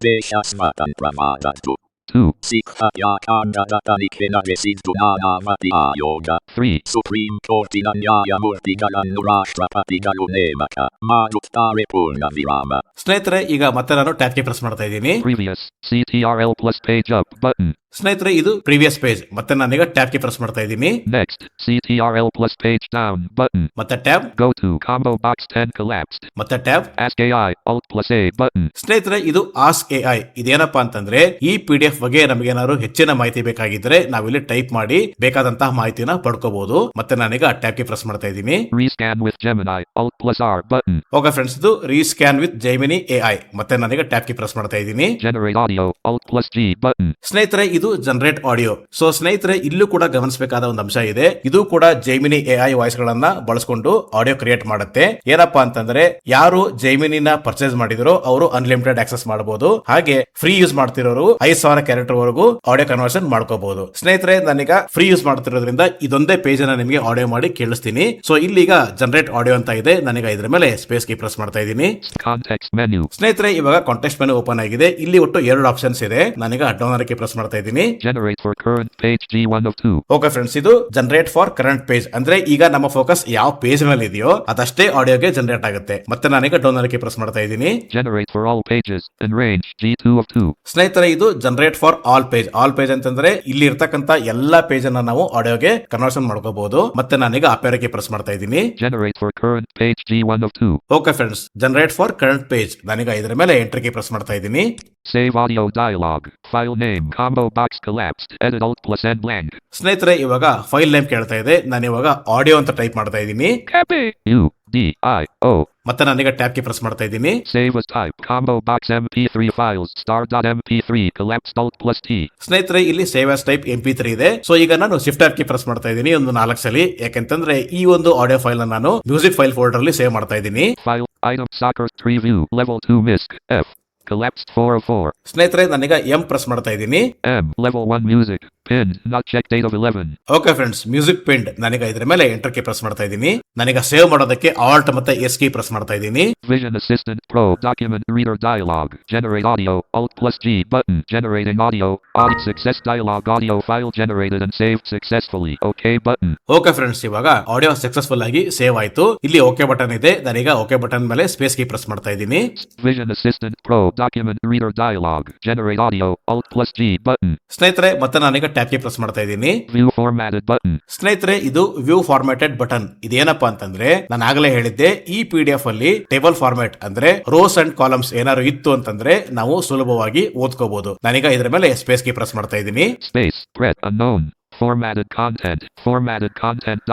Deshasmatan Pramadatu. 2 Sikhatya Kanda Datanikena Residunana Matia Yoga. 3 Supreme Court Inanyaya Murtigalannu Rashtrapatigalu Nemaka. Maduttare Purna Virama. ಸ್ನೇಹಿತರೆ ಈಗ ಮತ್ತೆ ನಾನು tap key press ಮಾಡ್ತಾ ಇದ್ದೀನಿ. Previous CTRL plus page up button. ಸ್ನೇಹಿತರೆ ಇದು previous page. ಮತ್ತೆ ನಾನೀಗ ಟ್ಯಾಪ್ ಕೀ ಪ್ರೆಸ್ ಮಾಡ್ತಾ ಇದ್ದೀನಿ. Next CTRL plus page down button. ಮತ್ತೆ tab. Go to combo box 10 collapsed. ಮತ್ತೆ tab. Ask AI Alt plus A button. ಸ್ನೇಹಿತರೆ ಇದು ಆಸ್ಕ್ ಎಐ. ಇದೇನಪ್ಪಾ ಅಂತಂದ್ರೆ ಈ PDF ಬಗ್ಗೆ ನಮಗೇನಾದ್ರು ಹೆಚ್ಚಿನ ಮಾಹಿತಿ ಬೇಕಾಗಿದ್ರೆ ನಾವಿಲ್ಲಿ ಟೈಪ್ ಮಾಡಿ ಬೇಕಾದಂತಹ ಮಾಹಿತಿನ ಪಡ್ಕೋಬಹುದು. ಮತ್ತೆ ನಾನೀಗ ಟ್ಯಾಪ್ ಕೀ ಪ್ರೆಸ್ ಮಾಡ್ತಾ ಇದ್ದೀನಿ. Rescan with Gemini Alt plus R button. Okay friends, ಇದು ರೀಸ್ಕ್ಯಾನ್ ವಿತ್ ಜೈಮಿನಿ ಎಐ. ಮತ್ತೆ ನಾನೀಗ ಟ್ಯಾಪ್ ಕೀ ಪ್ರೆಸ್ ಮಾಡ್ತಾ ಇದ್ದೀನಿ. Generate audio Alt plus G button. ಸ್ನೇಹಿತರೆ ಇದು ಜನರೇಟ್ ಆಡಿಯೋ. ಸೊ ಸ್ನೇಹಿತರೆ ಇಲ್ಲೂ ಕೂಡ ಗಮನಿಸಬೇಕಾದ ಒಂದು ಅಂಶ ಇದೆ. ಇದು ಕೂಡ ಜೈಮಿನಿ ಎಐ ವಾಯ್ಸ್ ಗಳನ್ನ ಬಳಸ್ಕೊಂಡು ಆಡಿಯೋ ಕ್ರಿಯೇಟ್ ಮಾಡುತ್ತೆ. ಏನಪ್ಪಾ ಅಂತಂದ್ರೆ ಯಾರು ಜೈಮಿನಿನ ಪರ್ಚೇಸ್ ಮಾಡಿದರೋ ಅವರು ಅನ್ಲಿಮಿಟೆಡ್ ಆಕ್ಸೆಸ್ ಮಾಡಬಹುದು. ಹಾಗೆ ಫ್ರೀ ಯೂಸ್ ಮಾಡ್ತಿರೋರು 5000 ಕ್ಯಾರೆಕ್ಟರ್ ವರೆಗೂ ಆಡಿಯೋ ಕನ್ವರ್ಷನ್ ಮಾಡ್ಕೋಬಹುದು. ಸ್ನೇಹಿತರೆ ನಾನೀಗ ಫ್ರೀ ಯೂಸ್ ಮಾಡ್ತಿರೋದ್ರಿಂದ ಇದೊಂದೇ ಪೇಜ್ ಅನ್ನ ನಿಮಗೆ ಆಡಿಯೋ ಮಾಡಿ ಕೇಳಿಸ್ತೀನಿ. ಸೊ ಇಲ್ಲಿಗ ಜನರೇಟ್ ಆಡಿಯೋ ಅಂತ ಇದೆ. ನಾನೀಗ ಇದ್ರ ಮೇಲೆ ಸ್ಪೇಸ್ ಕೀ ಪ್ರೆಸ್ ಮಾಡ್ತಾ ಇದ್ದೀನಿ. Context menu. ಸ್ನೇಹಿತರೆ ಇವಾಗ ಕಾಂಟೆಕ್ಸ್ಟ್ ಮೆನು ಓಪನ್ ಆಗಿದೆ. ಇಲ್ಲಿ ಒಟ್ಟು 2 ಆಪ್ಷನ್ಸ್ ಇದೆ. ನಾನೀಗ ಡೌನ್ ಕೀ ಪ್ರೆಸ್ ಮಾಡ್ತಾ ಇದ್ದೀನಿ. Generate for current page G1 of 2. Okay friends, ಇದು ಜನರೇಟ್ ಫಾರ್ ಕರೆಂಟ್ ಪೇಜ್. ಅಂದ್ರೆ ಈಗ ನಮ್ಮ ಫೋಕಸ್ ಯಾವ ಪೇಜ್ ಮೇಲೆ ಇದೆಯೋ ಅದಷ್ಟೇ ಆಡಿಯೋಗೆ ಜನರೇಟ್ ಆಗುತ್ತೆ. ಮತ್ತೆ ನಾನೀಗ ಡೌನ್ ಕೀ ಪ್ರೆಸ್ ಮಾಡ್ತಾ ಇದ್ದೀನಿ. Generate for all pages in range G2 of 2. ಸ್ನೇಹಿತರೆ ಇದು generate for all page. All page ಅಂತಂದ್ರೆ ಇಲ್ಲಿ ಇರ್ತಕ್ಕಂತ ಎಲ್ಲಾ ಪೇಜ್ ಅನ್ನ ನಾವು ಆಡಿಯೋಗೆ ಕನ್ವರ್ಷನ್ ಮಾಡ್ಕೋಬಹುದು. ಮತ್ತೆ ನಾನೀಗ ಅಪೇರ್ ಕೀ ಪ್ರೆಸ್ ಮಾಡ್ತಾ ಇದ್ದೀನಿ. Generate for current page G1 of 2. Okay friends, generate for current page. ನಾನೀಗ ಇದರ ಮೇಲೆ ಎಂಟರ್ ಕೀ ಪ್ರೆಸ್ ಮಾಡ್ತಾ ಇದ್ದೀನಿ. Save audio dialog. File name combo box collapsed. Edit Alt plus N blank. ಸ್ನೇಹಿತರೆ ಇವಾಗ file name ಕೇಳ್ತಾ ಇದೆ. ನಾನು ಇವಾಗ ಆಡಿಯೋ ಅಂತ ಟೈಪ್ ಮಾಡ್ತಾ ಇದ್ದೀನಿ. Copy. UDIO. ಮತ್ತೆ ನಾನೀಗ ಟ್ಯಾಪ್ ಕೀ ಪ್ರೆಸ್ ಮಾಡ್ತಾ ಇದ್ದೀನಿ. Save as type combo box MP3 files star.mp3 collapsed Alt plus T. ಸ್ನೇಹಿತರೆ ಇಲ್ಲಿ ಸೇವ್ ಆಸ್ ಟೈಪ್ MP3 ಇದೆ. ಸೊ ಈಗ ನಾನು ಶಿಫ್ಟ್ ಟ್ಯಾಬ್ ಕೀ ಪ್ರೆಸ್ ಮಾಡ್ತಾ ಇದ್ದೀನಿ ಒಂದು 4 ಸಲ. ಯಾಕಂತಂದ್ರೆ ಈ ಒಂದು ಆಡಿಯೋ ಫೈಲ್ ನಾನು ಮ್ಯೂಸಿಕ್ ಫೈಲ್ ಫೋಲ್ಡರ್ ಅಲ್ಲಿ ಸೇವ್ ಮಾಡ್ತಾ ಇದ್ದೀನಿ. File item soccer 3 view level 2 MISC F. Collapsed 4 of 4. ಸ್ನೇಹಿತರೆ ನಾನೀಗ ಎಂ ಪ್ರೆಸ್ ಮಾಡ್ತಾ ಇದ್ದೀನಿ. M level 1 music pinned not checked 8 of 11. Okay friends, music ಪಿಂಡ್. ನಾನೀಗ ಇದ್ರ ಮೇಲೆ ಎಂಟರ್ ಕೀ ಪ್ರೆಸ್ ಮಾಡ್ತಾ ಇದ್ದೀನಿ. ನಾನೀಗ ಸೇವ್ ಮಾಡೋದಕ್ಕೆ ಆಲ್ಟ್ ಮತ್ತೆ ಎಸ್ ಕೀ ಪ್ರೆಸ್ ಮಾಡ್ತಾ ಇದ್ದೀನಿ. Vision Assistant Pro Document Reader Dialog. Generate audio Alt plus G button. Generating audio. Audio success dialog. Audio file generated and saved successfully. OK button. Okay friends, ಇವಾಗ audio successful ಆಗಿ save ಆಯ್ತು. ಇಲ್ಲಿ okay button ಇದೆ. ನಾನೀಗ okay button ಮೇಲೆ space key press ಮಾಡ್ತಾ ಇದ್ದೀನಿ. Vision Assistant Pro Document Reader Dialog. Generate audio Alt plus G button. ಸ್ನೇಹಿತರೆ ಮತ್ತೆ ನಾನೀಗ ಟ್ಯಾಪ್ ಕೀ ಪ್ರೆಸ್ ಮಾಡ್ತಾ ಇದ್ದೀನಿ. View formatted button. ಸ್ನೇಹಿತರೆ ಇದು ವ್ಯೂ ಫಾರ್ಮ್ಯಾಟೆಡ್ ಬಟನ್. ಇದೇನಪ್ಪಾ ಅಂತಂದ್ರೆ ನಾನು ಆಗಲೇ ಹೇಳಿದ್ದೆ, ಈ PDF ಅಲ್ಲಿ ಟೇಬಲ್ ಫಾರ್ಮ್ಯಾಟ್ ಅಂದ್ರೆ ರೋಸ್ ಅಂಡ್ ಕಾಲಮ್ಸ್ ಏನಾದ್ರು ಇತ್ತು ಅಂತಂದ್ರೆ ನಾವು ಸುಲಭವಾಗಿ ಓದ್ಕೋಬಹುದು. ನಾನೀಗ ಇದ್ರ ಮೇಲೆ ಸ್ಪೇಸ್ ಕೀ ಪ್ರೆಸ್ ಮಾಡ್ತಾ ಇದ್ದೀನಿ. Space Pret unknown. Formatted content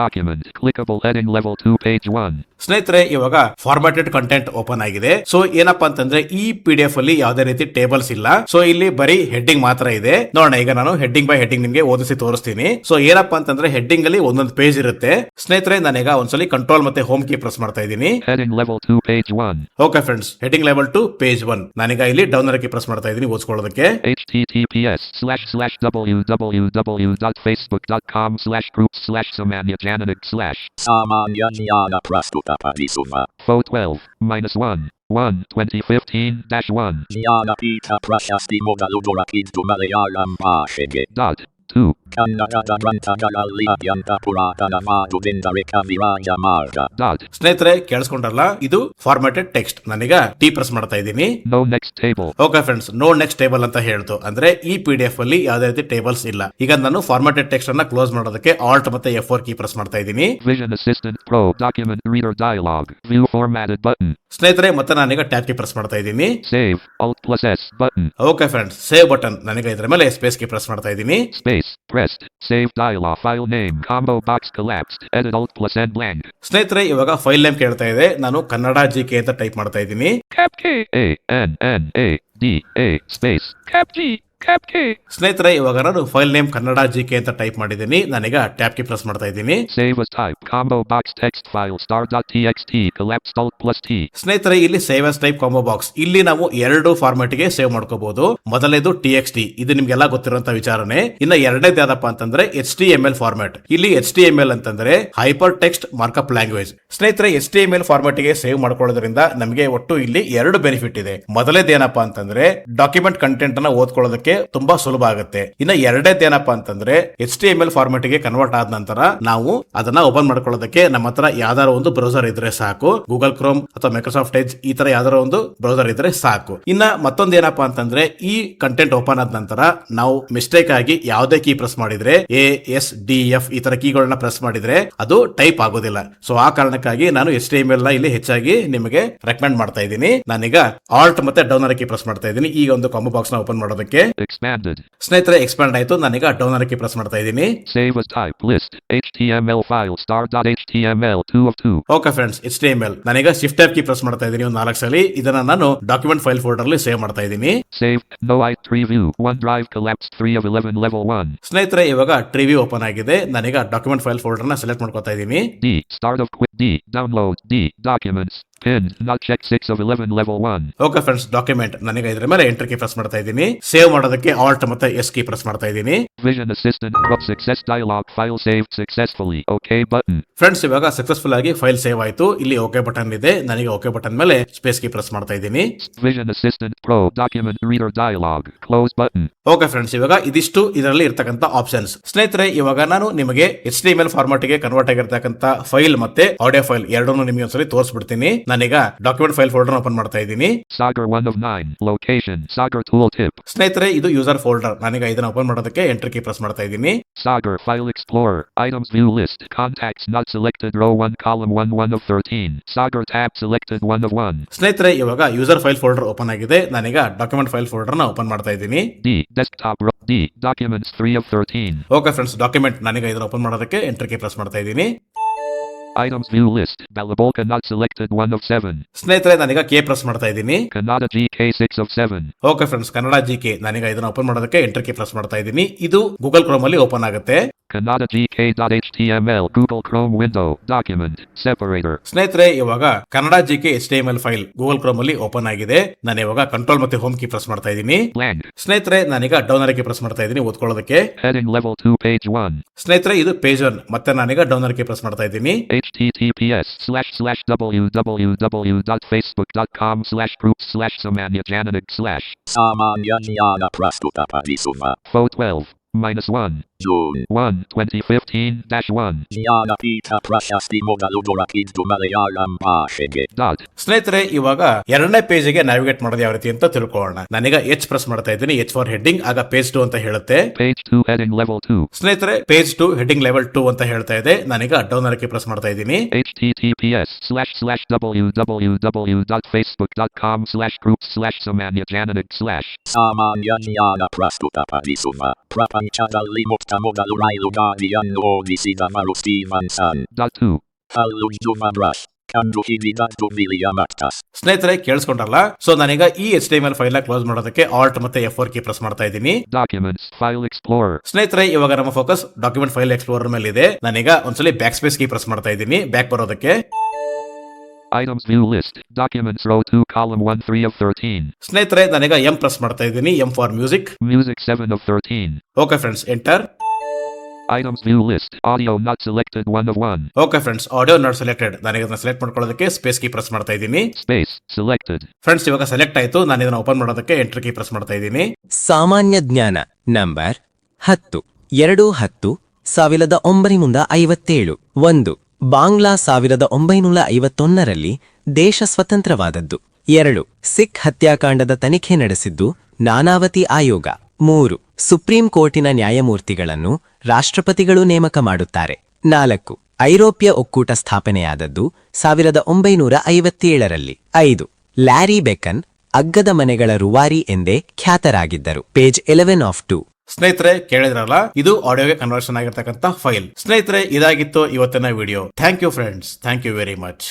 document. Clickable heading level 2 page 1. ಸ್ನೇಹಿತರೆ ಇವಾಗ ಫಾರ್ಮ್ಯಾಟೆಡ್ ಕಂಟೆಂಟ್ ಓಪನ್ ಆಗಿದೆ. ಸೊ ಏನಪ್ಪಾ ಅಂತಂದ್ರೆ ಈ PDF ಅಲ್ಲಿ ಯಾವುದೇ ರೀತಿ ಟೇಬಲ್ಸ್ ಇಲ್ಲ. ಸೊ ಇಲ್ಲಿ ಬರೀ ಹೆಡ್ಡಿಂಗ್ ಮಾತ್ರ ಇದೆ. ನೋಡೋಣ, ಈಗ ನಾನು ಹೆಡ್ಡಿಂಗ್ ಬೈ ಹೆಡ್ಡಿಂಗ್ ನಿಮಗೆ ಓದಿಸಿ ತೋರಿಸ್ತೀನಿ. ಸೊ ಏನಪ್ಪಾ ಅಂತಂದ್ರೆ ಹೆಡ್ಡಿಂಗ್ ಅಲ್ಲಿ ಒಂದೊಂದು ಪೇಜ್ ಇರುತ್ತೆ. ಸ್ನೇಹಿತರೆ ನಾನೀಗ ಒಂದ್ಸಲಿ ಕಂಟ್ರೋಲ್ ಮತ್ತೆ ಹೋಮ್ ಕೀ ಪ್ರೆಸ್ ಮಾಡ್ತಾ ಇದ್ದೀನಿ. Heading level 2 page 1. Okay friends, heading level 2 page 1. ನಾನೀಗ ಇಲ್ಲಿ ಡೌನ್ ಕೀ ಪ್ರೆಸ್ ಮಾಡ್ತಾ ಇದ್ದೀನಿ ಓದಿಸ್ಕೊಳ್ಳೋದಕ್ಕೆ. https://www.facebook.com/groups/Samanya Jananik/. Samanya Jnana Prastuta Parisuma. Pho 12 -1. 1, 2015-1. Jnanpith ಪ್ರಶಸ್ತಿ ಮೊದಲು ದೊರಕಿದ್ದು ಮಲಯಾಳಂ ಭಾಷೆಗೆ. Dot. 2. ಕನ್ನಡದ ಗ್ರಂಥಗಳಲ್ಲಿ ಅತ್ಯಂತ ಪುರಾತನವಾದುದೆಂದರೆ ಕವಿರಾಜ ಮಾರ್ಗ. Dot. ಸ್ನೇಹಿತರೆ ಕೇಳಿಸ್ಕೊಂಡ್ರಲ್ಲ, ಇದು ಫಾರ್ಮ್ಯಾಟೆಡ್ ಟೆಕ್ಸ್ಟ್. ನಾನೀಗ ಟಿ ಪ್ರೆಸ್ ಮಾಡ್ತಾ ಇದ್ದೀನಿ. No next table. Okay friends, no next table ಅಂತ ಹೇಳ್ತು. ಅಂದ್ರೆ ಈ PDF ಅಲ್ಲಿ ಯಾವುದೇ ರೀತಿ ಟೇಬಲ್ಸ್ ಇಲ್ಲ. ಈಗ ನಾನು ಫಾರ್ಮ್ಯಾಟೆಡ್ ಟೆಕ್ಸ್ಟ್ ಅನ್ನ ಕ್ಲೋಸ್ ಮಾಡೋದಕ್ಕೆ ಆಲ್ಟ್ ಮತ್ತೆ F4 ಕೀ ಪ್ರೆಸ್ ಮಾಡ್ತಾ ಇದ್ದೀನಿ. Vision Assistant Pro document reader dialog. View formatted button. ಸ್ನೇಹಿತರೆ ಮತ್ತೆ ನಾನೀಗ ಟ್ಯಾಬ್ ಕೀ ಪ್ರೆಸ್ ಮಾಡ್ತಾ ಇದ್ದೀನಿ. Save. Alt plus S button. Okay friends, save button. ನನಗೆ ಇದರ ಮೇಲೆ ಸ್ಪೇಸ್ ಕೀ ಪ್ರೆಸ್ ಮಾಡ್ತಾ ಇದ್ದೀನಿ. Space. Pressed. Save dialog. File name. Combo box collapsed. Edit Alt plus N blank. ಸ್ನೇಹಿತರೆ ಇವಾಗ ಫೈಲ್ ನೇಮ್ ಕೇಳ್ತಾ ಇದೆ. ನಾನು ಕನ್ನಡ GK ಅಂತ ಟೈಪ್ ಮಾಡ್ತಾ ಇದ್ದೀನಿ. Cap K A N N A D A space Cap G Cap K. ಸ್ನೇಹಿತರೆ ಇವಾಗ ನಾನು ಫೈಲ್ ನೇಮ್ ಕನ್ನಡ GK ಅಂತ ಟೈಪ್ ಮಾಡಿದ್ದೀನಿ. ನಾನೀಗ ಟ್ಯಾಬ್ ಕೀ ಪ್ರೆಸ್ ಮಾಡ್ತಾ ಇದ್ದೀನಿ. Save as type. Combo box text file star.txt collapsed Alt plus T. ಸ್ನೇಹಿತರೆ ಇಲ್ಲಿ save as type combo box. ಇಲ್ಲಿ ನಾವು ಎರಡು ಫಾರ್ಮ್ಯಾಟ್ ಗೆ ಸೇವ್ ಮಾಡ್ಕೋಬಹುದು. ಮೊದಲನೇದು TXT, ಇದು ನಿಮ್ಗೆಲ್ಲ ಗೊತ್ತಿರುವಂತ ವಿಚಾರನೆ. ಇನ್ನ ಎರಡನೇದು ಯಾವ್ದಪ್ಪ ಅಂತಂದ್ರೆ HTML ಫಾರ್ಮ್ಯಾಟ್. ಇಲ್ಲಿ HTML ಅಂತಂದ್ರೆ ಹೈಪರ್ ಟೆಕ್ಸ್ಟ್ ಮಾರ್ಕಪ್ ಲ್ಯಾಂಗ್ವೇಜ್. ಸ್ನೇಹಿತರೆ HTML ಫಾರ್ಮ್ಯಾಟ್ ಗೆ ಸೇವ್ ಮಾಡ್ಕೊಳ್ಳೋದ್ರಿಂದ ನಮಗೆ ಒಟ್ಟು ಇಲ್ಲಿ ಎರಡು ಬೆನಿಫಿಟ್ ಇದೆ. ಮೊದಲೇದು ಏನಪ್ಪಾ ಅಂತಂದ್ರೆ ಡಾಕ್ಯುಮೆಂಟ್ ಕಂಟೆಂಟ್ ಅನ್ನ ಓದ್ಕೊಳ್ಳೋದಕ್ಕೆ ತುಂಬಾ ಸುಲಭ ಆಗುತ್ತೆ. ಇನ್ನ ಎರಡನೇದು ಏನಪ್ಪಾ ಅಂತಂದ್ರೆ HTML ಫಾರ್ಮ್ಯಾಟ್ ಗೆ ಕನ್ವರ್ಟ್ ಆದ ನಂತರ ನಾವು ಅದನ್ನ ಓಪನ್ ಮಾಡ್ಕೊಳ್ಳೋದಕ್ಕೆ ನಮ್ಮ ಹತ್ರ ಯಾವ್ದಾರ ಒಂದು ಬ್ರೌಸರ್ ಇದ್ರೆ ಸಾಕು. ಗೂಗಲ್ ಕ್ರೋಮ್ ಅಥವಾ ಮೈಕ್ರೋಸಾಫ್ಟ್ ಎಡ್ಜ್ ಈ ತರ ಯಾವ್ದಾರ ಒಂದು ಬ್ರೌಸರ್ ಇದ್ರೆ ಸಾಕು. ಇನ್ನ ಮತ್ತೊಂದು ಏನಪ್ಪಾ ಅಂತಂದ್ರೆ ಈ ಕಂಟೆಂಟ್ ಓಪನ್ ಆದ ನಂತರ ನಾವು ಮಿಸ್ಟೇಕ್ ಆಗಿ ಯಾವುದೇ ಕೀ ಪ್ರೆಸ್ ಮಾಡಿದ್ರೆ ASDF ಈ ತರ ಕೀಗಳನ್ನ ಪ್ರೆಸ್ ಮಾಡಿದ್ರೆ ಅದು ಟೈಪ್ ಆಗೋದಿಲ್ಲ. ಸೊ ಆ ಕಾರಣಕ್ಕಾಗಿ ನಾನು HTML ನ ಇಲ್ಲಿ ಹೆಚ್ಚಾಗಿ ನಿಮಗೆ ರೆಕಮೆಂಡ್ ಮಾಡ್ತಾ ಇದ್ದೀನಿ. ನಾನೀಗ ಆಲ್ಟ್ ಮತ್ತೆ ಡೌನ್ ಕೀ ಪ್ರೆಸ್ ಮಾಡ್ತಾ ಇದ್ದೀನಿ ಈಗ ಒಂದು ಕಾಂಬೋ ಬಾಕ್ಸ್ ನ ಓಪನ್ ಮಾಡೋದಕ್ಕೆ. Expanded. ಸ್ನೇಹಿತರೆ ಎಕ್ಸ್ಪ್ಯಾಂಡ್ ಆಯ್ತು. ನಾನೀಗ ಡೌನ್ ಕೀ ಪ್ರೆಸ್ ಮಾಡ್ತಾ ಇದ್ದೀನಿ. Save as type list HTML file star.html 2 of 2. Okay friends, HTML ನಾನೀಗ ಶಿಫ್ಟ್ ಟ್ಯಾಬ್ ಕೀ ಪ್ರೆಸ್ ಮಾಡ್ತಾ ಇದ್ದೀನಿ ಒಂದು 4 ಸಲ. ಇದನ್ನ ನಾನು ಡಾಕ್ಯುಮೆಂಟ್ ಫೈಲ್ ಫೋಲ್ಡರ್ ಅಲ್ಲಿ ಸೇವ್ ಮಾಡ್ತಾ ಇದ್ದೀನಿ. Save. No i3 view. OneDrive collapsed 3 of 11 level 1. ಸ್ನೇಹಿತರೆ ಇವಾಗ ಟ್ರಿವ್ಯೂ ಓಪನ್ ಆಗಿದೆ. ನಾನೀಗ ಡಾಕ್ಯುಮೆಂಟ್ ಫೈಲ್ ಫೋಲ್ಡರ್ ನ ಸೆಲೆಕ್ಟ್ ಮಾಡ್ಕೊತಾ ಇದ್ದೀನಿ. D. Start of quick D. Download D. Documents. Pinned. Not checked 6 of 11 level 1. Okay friends, document ನಾನೀಗ ಇದರ ಮೇಲೆ ಎಂಟರ್ ಕೀ ಪ್ರೆಸ್ ಮಾಡ್ತಾ ಇದ್ದೀನಿ. ಸೇವ್ ಮಾಡೋದಕ್ಕೆ ಆಲ್ಟ್ ಮತ್ತೆ S ಕೀ ಪ್ರೆಸ್ ಮಾಡ್ತಾ ಇದ್ದೀನಿ. Vision Assistant Pro success dialog. File saved successfully. OK button. Friends ಇವಾಗ ಸಕ್ಸಸ್ಫುಲ್ ಆಗಿ ಫೈಲ್ ಸೇವ್ ಆಯ್ತು. ಇಲ್ಲಿ ಓಕೆ ಬಟನ್ ಇದೆ. ನಾನೀಗ ಓಕೆ ಬಟನ್ ಮೇಲೆ ಸ್ಪೇಸ್ ಕೀ ಪ್ರೆಸ್ ಮಾಡ್ತಾ ಇದ್ದೀನಿ. Vision Assistant Pro document reader dialog. Close button. Okay friends, ಇವಾಗ ಇದಿಷ್ಟು ಇದರಲ್ಲಿ ಇರ್ತಕ್ಕಂಥ ಆಪ್ಷನ್ಸ್. ಸ್ನೇಹಿತರೆ ಇವಾಗ ನಾನು ನಿಮಗೆ HTML ಫಾರ್ಮ್ಯಾಟ್ ಗೆ ಕನ್ವರ್ಟ್ ಆಗಿರ್ತಕ್ಕಂಥ ಫೈಲ್ ಮತ್ತೆ ಆಡಿಯೋ ಫೈಲ್ ಎರಡನ್ನೂ ನಿಮಗೆ ಒಂದ್ಸರಿ ತೋರಿಸ್ಬಿಡ್ತೀನಿ. ನಾನೀಗ ಡಾಕ್ಯುಮೆಂಟ್ ಫೈಲ್ ಫೋಲ್ಡರ್ ಓಪನ್ ಮಾಡ್ತಾ ಇದ್ದೀನಿ. Sagar 1 of 9. Location. Sagar tooltip. ಸ್ನೇಹಿತರೆ ಇದು ಯೂಸರ್ ಫೋಲ್ಡರ್. ನಾನೀಗ ಇದನ್ನ ಓಪನ್ ಮಾಡೋದಕ್ಕೆ ಎಂಟರ್ ಕೀ ಪ್ರೆಸ್ ಮಾಡ್ತಾ ಇದ್ದೀನಿ. Sagar File Explorer. Items view list. Contacts not selected row 1 column 1 of 13. Sagar tab selected 1 of 1. ಸ್ನೇಹಿತರೆ ಇವಾಗ ಯೂಸರ್ ಫೈಲ್ ಫೋಲ್ಡರ್ ಓಪನ್ ಆಗಿದೆ. ನಾನೀಗ ಡಾಕ್ಯುಮೆಂಟ್ ಫೈಲ್ ಫೋಲ್ಡರ್ ನ ಓಪನ್ ಮಾಡ್ತಾ ಇದ್ದೀನಿ. D. Desktop row D. Documents 3 of 13. Okay friends, document ನಾನೀಗ ಇದನ್ನ open ಮಾಡೋದಕ್ಕೆ ಎಂಟರ್ ಕೀ ಪ್ರೆಸ್ ಮಾಡ್ತಾ ಇದ್ದೀನಿ. Items view list. Balabolka not selected 1 of 7. ಸ್ನೇಹಿತರೆ ನಾನೀಗ K ಪ್ರೆಸ್ ಮಾಡ್ತಾ ಇದ್ದೀನಿ. Kannada GK 6 of 7. Okay friends, Kannada GK ನಾನೀಗ ಇದನ್ನ ಓಪನ್ ಮಾಡೋದಕ್ಕೆ ಎಂಟರ್ ಕೀ ಪ್ರೆಸ್ ಮಾಡ್ತಾ ಇದ್ದೀನಿ. ಇದು ಗೂಗಲ್ ಕ್ರೋಮ್ ಅಲ್ಲಿ ಓಪನ್ ಆಗುತ್ತೆ. Kannada GK.html Google Chrome window document separator. ಸ್ನೇಹಿತರೆ ಇವಾಗ Kannada GK HTML file Google Chrome ಅಲ್ಲಿ ಓಪನ್ ಆಗಿದೆ. ನಾನು ಇವಾಗ ಕಂಟ್ರೋಲ್ ಮತ್ತೆ ಹೋಮ್ ಕೀ ಪ್ರೆಸ್ ಮಾಡ್ತಾ ಇದ್ದೀನಿ. Blank. ಸ್ನೇಹಿತರೆ ನಾನೀಗ ಡೌನ್ ಕೀ ಪ್ರೆಸ್ ಮಾಡ್ತಾ ಇದ್ದೀನಿ ಓದ್ಕೊಳ್ಳೋದಕ್ಕೆ. Heading level 2 page 1. ಸ್ನೇಹಿತರೆ ಇದು ಪೇಜ್ 1 ಮತ್ತೆ ನಾನೀಗ ಡೌನ್ ಕೀ ಪ್ರೆಸ್ ಮಾಡ್ತಾ ಇದ್ದೀನಿ. https://www.facebook.com/groups/samanya ಸಾಮಾನ್ಯ ಜ್ಞಾನ ಪ್ರಸ್ತುತ ಪಡಿಸುವ Fo 12-1 June 1, 2015-1. ಜ್ಞಾನಪೀಠ ಪ್ರಶಸ್ತಿ ಮೊದಲು ದೊರಕಿದ್ದು ಮಲಯಾಳಂ ಭಾಷೆಗೆ. Dot. ಸ್ನೇಹಿತರೆ ಇವಾಗ ಎರಡನೇ ಪೇಜ್ಗೆ ನ್ಯಾವಿಗೇಟ್ ಮಾಡೋದು ಯಾವ ರೀತಿ ಅಂತ ತಿಳ್ಕೊಳ್ಳೋಣ. ನಾನೀಗ H ಪ್ರೆಸ್ ಮಾಡ್ತಾ ಇದ್ದೀನಿ. H for heading. ಆಗ ಪೇಜ್ 2 ಅಂತ ಹೇಳುತ್ತೆ. Page 2 heading level 2. ಸ್ನೇಹಿತರೆ ಪೇಜ್ 2 ಹೆಡ್ಡಿಂಗ್ ಲೆವೆಲ್ 2 ಅಂತ ಹೇಳ್ತಾ ಇದೆ. ನಾನೀಗ ಡೌನ್ ಕೀ ಪ್ರೆಸ್ ಮಾಡ್ತಾ ಇದ್ದೀನಿ. https://www.facebook.com/groups/samanya ಸಾಮಾನ್ಯ ಜ್ಞಾನ ಪ್ರಸ್ತುತ ಪಡಿಸುವ ಪ್ರಪಂಚದಲ್ಲಿ ಮೊಟ್ಟ ಮೊದಲು ರೈಲುಗಾಡಿಯನ್ನು ಓಡಿಸಿದವರು ಸ್ಟೀವನ್ಸನ್. Dot 2. ಹಲ್ಲುಜ್ಜುವ ಬ್ರಷ್ ಕಂಡುಹಿಡಿದದ್ದು ವಿಲಿಯಂ ಅಕ್ಟಸ್. ಸ್ನೇಹಿತರೆ ಕೇಳಿಸ್ಕೊಂಡ್ರಲ್ಲ. ಸೊ ನಾನೀಗ ಈ HTML ಫೈಲ್ ನ ಕ್ಲೋಸ್ ಮಾಡೋದಕ್ಕೆ ಆಲ್ಟ್ ಮತ್ತೆ F4 ಕೀ ಪ್ರೆಸ್ ಮಾಡ್ತಾ ಇದ್ದೀನಿ. Documents File Explorer. ಸ್ನೇಹಿತರೆ ಇವಾಗ ನಮ್ಮ ಫೋಕಸ್ ಡಾಕ್ಯುಮೆಂಟ್ ಫೈಲ್ ಎಕ್ಸ್ಪ್ಲೋರರ್ ಮೇಲೆ ಇದೆ. ನಾನೀಗ ಒಂದ್ಸಲಿ ಬ್ಯಾಕ್ ಸ್ಪೇಸ್ ಕೀ ಪ್ರೆಸ್ ಮಾಡ್ತಾ ಇದ್ದೀನಿ ಬ್ಯಾಕ್ ಬರೋದಕ್ಕೆ. Items view list. Documents row 2 column 1 3 of 13. ಸ್ನೇಹಿತರೆ ನಾನೀಗ M ಪ್ರೆಸ್ ಮಾಡ್ತಾ ಇದ್ದೀನಿ. M for music. Music 7 of 13. Okay friends, enter. Items view list. Audio not selected 1 of 1. Okay friends, audio not selected. ನಾನು ಇದನ್ನ select ಮಾಡ್ಕೊಳ್ಳೋದಕ್ಕೆ space key press ಮಾಡ್ತಾ ಇದ್ದೀನಿ. Space. Selected. Friends, ಇವಾಗ ಸೆಲೆಕ್ಟ್ ಆಯ್ತು. ನಾನು ಇದನ್ನ ಓಪನ್ ಮಾಡೋದಕ್ಕೆ ಎಂಟರ್ ಕೀ ಪ್ರೆಸ್ ಮಾಡ್ತಾ ಇದ್ದೀನಿ. ಸಾಮಾನ್ಯ ಜ್ಞಾನ ನಂಬರ್ 10 2/10/1957. 1. ಬಾಂಗ್ಲಾ 1951ರಲ್ಲಿ ದೇಶ ಸ್ವತಂತ್ರವಾದದ್ದು. 2. ಸಿಖ್ ಹತ್ಯಾಕಾಂಡದ ತನಿಖೆ ನಡೆಸಿದ್ದು ನಾನಾವತಿ ಆಯೋಗ. 3. ಸುಪ್ರೀಂ ಕೋರ್ಟಿನ ನ್ಯಾಯಮೂರ್ತಿಗಳನ್ನು ರಾಷ್ಟ್ರಪತಿಗಳು ನೇಮಕ ಮಾಡುತ್ತಾರೆ. 4. ಐರೋಪ್ಯ ಒಕ್ಕೂಟ ಸ್ಥಾಪನೆಯಾದದ್ದು 1957ರಲ್ಲಿ. 5. ಲ್ಯಾರಿ ಬೆಕನ್ ಅಗ್ಗದ ಮನೆಗಳ ರೂವಾರಿ ಎಂದೇ ಖ್ಯಾತರಾಗಿದ್ದರು. Page 11 of 2. ಸ್ನೇಹಿತರೆ, ಕೇಳಿದ್ರಲ್ಲ, ಇದು ಆಡಿಯೋಗೆ ಕನ್ವರ್ಷನ್ ಆಗಿರ್ತಕ್ಕಂಥ ಫೈಲ್. ಸ್ನೇಹಿತರೆ, ಇದಾಗಿತ್ತು ಇವತ್ತಿನ video. Thank you friends, thank you very much.